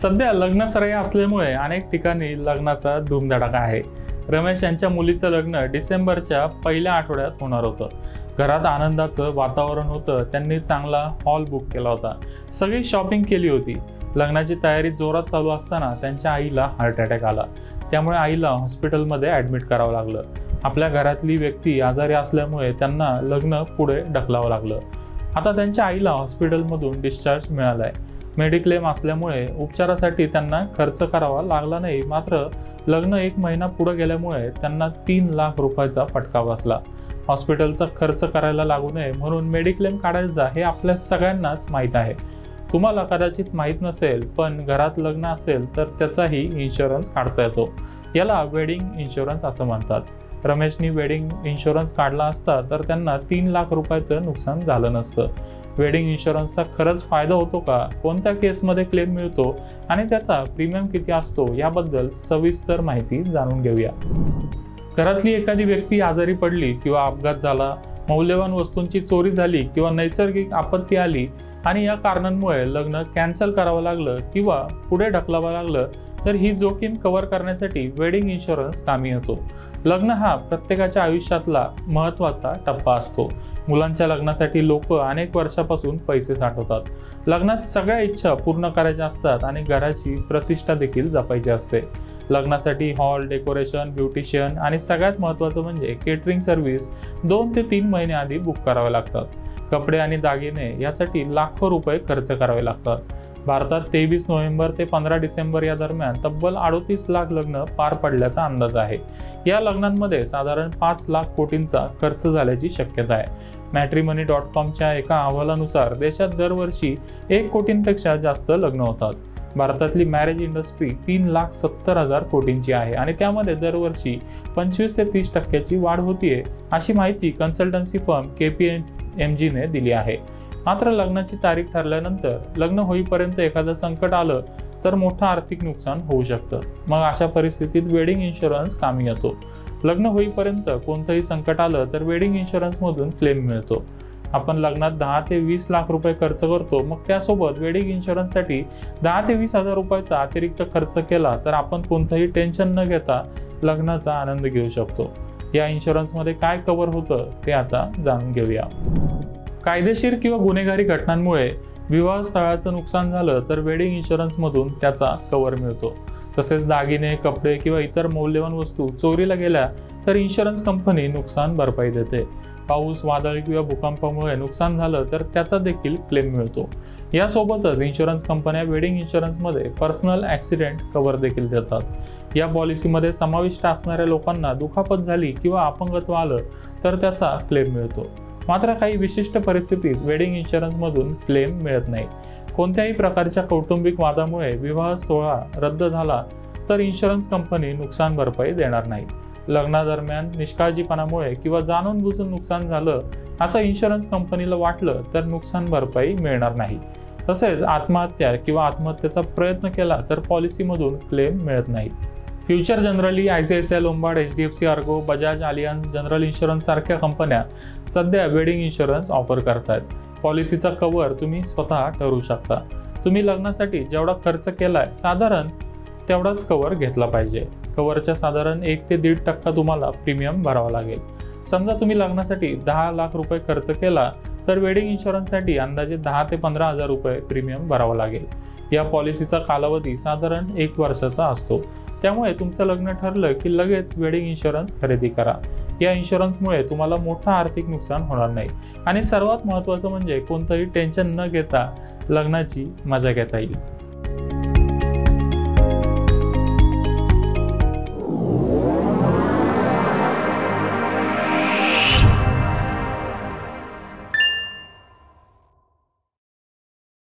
सध्या लग्नसराई असल्यामुळे अनेक ठिकाणी लग्नाचा धूमधडाका आहे। रमेश यांच्या मुलीचं लग्न डिसेंबरच्या पहिल्या आठवड्यात होणार होतं। घरात आनंदाचं वातावरण होतं। त्यांनी चांगला हॉल बुक केला होता, सगळी शॉपिंग केली होती। लग्नाची तयारी जोरात चालू असताना त्यांच्या आईला हार्ट अटॅक आला, त्यामुळे आईला हॉस्पिटलमध्ये ॲडमिट करावं लागलं। आपल्या घरातली व्यक्ती आजारी असल्यामुळे त्यांना लग्न पुढे ढकलावं लागलं। आता त्यांच्या आईला हॉस्पिटलमधून डिस्चार्ज मिळालाय। मेडिक्लेम असल्यामुळे उपचारासाठी त्यांना खर्च करावा लागला नाही, मात्र लग्न 1 महिना पुढे गेल्यामुळे त्यांना 3 लाख रुपयाचा फटका बसला। हॉस्पिटलचा खर्च करायला लागू नये म्हणून मेडिक्लेम काढायचा हे आपल्या सगळ्यांनाच माहीत आहे। तुम्हाला कदाचित माहीत नसेल, पण घरात लग्न असेल तर त्याचाही इन्शुरन्स काढता येतो। याला वेडिंग इन्शुरन्स असं म्हणतात। रमेशनी वेडिंग इन्शुरन्स काढला असता तर त्यांना 3 लाख रुपयाचं नुकसान झालं नसतं। वेडिंग इन्शुरन्सचा खरंच फायदा होतो का, कोणत्या केसमध्ये क्लेम मिळतो आणि त्याचा प्रीमियम किती असतो याबद्दल सविस्तर माहिती जाणून घेऊया। घरातली एखादी व्यक्ती आजारी पडली किंवा अपघात झाला, मौल्यवान वस्तूंची चोरी झाली किंवा नैसर्गिक आपत्ती आली आणि या कारणांमुळे लग्न कॅन्सल करावं लागलं किंवा पुढे ढकलावं लागलं तर ही जोखीम कव्हर करण्यासाठी वेडिंग इन्शुरन्स कामी येतो। लग्न हा प्रत्येकाच्या आयुष्यातला महत्त्वाचा टप्पा असतो। मुलांच्या लग्नासाठी लोक अनेक वर्षापासून पैसे साठवतात। लग्नात सगळ्या इच्छा पूर्ण करायच्या असतात आणि घराची प्रतिष्ठा देखील जपायची असते। लग्नासाठी हॉल, डेकोरेशन, ब्युटिशियन आणि सगळ्यात महत्त्वाचं म्हणजे केटरिंग सर्व्हिस 2 ते 3 महिने आधी बुक करावे लागतात। कपडे आणि दागिने यासाठी लाखो रुपये खर्च करावे लागतात। भारतात 23 नोव्हेंबर ते 15 डिसेंबर या दरम्यान तब्बल 38 लाख लग्न पार पडल्याचा अंदाज आहे। या लग्नांमध्ये साधारण 5 लाख कोटींचा खर्च झाल्याची शक्यता आहे। matrimony.comच्या एका अहवालानुसार देशात दरवर्षी 1 कोटींपेक्षा जास्त लग्न होतात। भारतातली मॅरेज इंडस्ट्री 3,70,000 कोटींची आहे आणि त्यामध्ये दरवर्षी 25 ते 30% वाढ होतीये, अशी माहिती कन्सल्टन्सी फर्म KPMGने दिली आहे। मात्र लग्नाची तारीख ठरल्यानंतर लग्न होईपर्यंत एखादं संकट आलं तर मोठं आर्थिक नुकसान होऊ शकतं। मग अशा परिस्थितीत वेडिंग इन्शुरन्स कामी येतो। लग्न होईपर्यंत कोणतंही संकट आलं तर वेडिंग इन्शुरन्समधून क्लेम मिळतो। आपण लग्नात 10 ते 20 लाख रुपये खर्च करतो, मग त्यासोबत वेडिंग इन्शुरन्ससाठी 10 ते 20,000 रुपयाचा अतिरिक्त खर्च केला तर आपण कोणतंही टेन्शन न घेता लग्नाचा आनंद घेऊ शकतो। या इन्शुरन्समध्ये काय कव्हर होतं ते आता जाणून घेऊया। कायदेशीर किंवा गुन्हेगारी घटनांमुळे विवाह स्थळाचं नुकसान झालं तर वेडिंग इन्शुरन्समधून त्याचा कव्हर मिळतो। तसेच दागिने, कपडे किंवा इतर मौल्यवान वस्तू चोरीला गेल्या तर इन्शुरन्स कंपनी नुकसान भरपाई देते। पाऊस, वादळ किंवा भूकंपामुळे नुकसान झालं तर त्याचा देखील क्लेम मिळतो। यासोबतच इन्शुरन्स कंपन्या वेडिंग इन्शुरन्समध्ये पर्सनल ॲक्सिडेंट कव्हर देखील देतात। या पॉलिसीमध्ये समाविष्ट असणाऱ्या लोकांना दुखापत झाली किंवा अपंगत्व आलं तर त्याचा क्लेम मिळतो। मात्र काही विशिष्ट परिस्थितीत वेडिंग इन्शुरन्समधून क्लेम मिळत नाही। कोणत्याही प्रकारच्या कौटुंबिक वादामुळे विवाह सोहळा रद्द झाला तर इन्शुरन्स कंपनी नुकसान भरपाई देणार नाही। लग्नादरम्यान निष्काळजीपणामुळे किंवा जाणून बुजून नुकसान झालं असं इन्शुरन्स कंपनीला वाटलं तर नुकसान भरपाई मिळणार नाही। तसेच आत्महत्या किंवा आत्महत्येचा प्रयत्न केला तर पॉलिसीमधून क्लेम मिळत नाही। Future generally, ICICI Lombard, HDFC Ergo, Bajaj, Allianz, general insurance सारख्या कंपन्या सध्या वेडिंग इन्शुरन्स ऑफर करतात। पॉलिसीचा कव्हर तुम्ही स्वतः ठरवू शकता। तुम्ही लग्नासाठी जेवढा खर्च केलाय साधारण तेवढाच कव्हर घेतला पाहिजे। कव्हरच्या साधारण 1 ते 1.5% तुम्हाला प्रीमियम भरावा लागेल। समजा तुम्ही लग्नासाठी 10 लाख रुपये खर्च केला तर वेडिंग इन्शुरन्ससाठी अंदाजे 10 ते 15,000 रुपये प्रीमियम भरावा लागेल। या पॉलिसीचा कालावधी साधारण 1 वर्षाचा असतो, त्यामुळे तुमचं लग्न ठरलं की लगेच वेडिंग इन्शुरन्स खरेदी करा। या इन्शुरन्समुळे तुम्हाला मोठं आर्थिक नुकसान होणार नाही आणि सर्वात महत्त्वाचं म्हणजे कोणतंही टेन्शन न घेता लग्नाची मजा घेता येईल।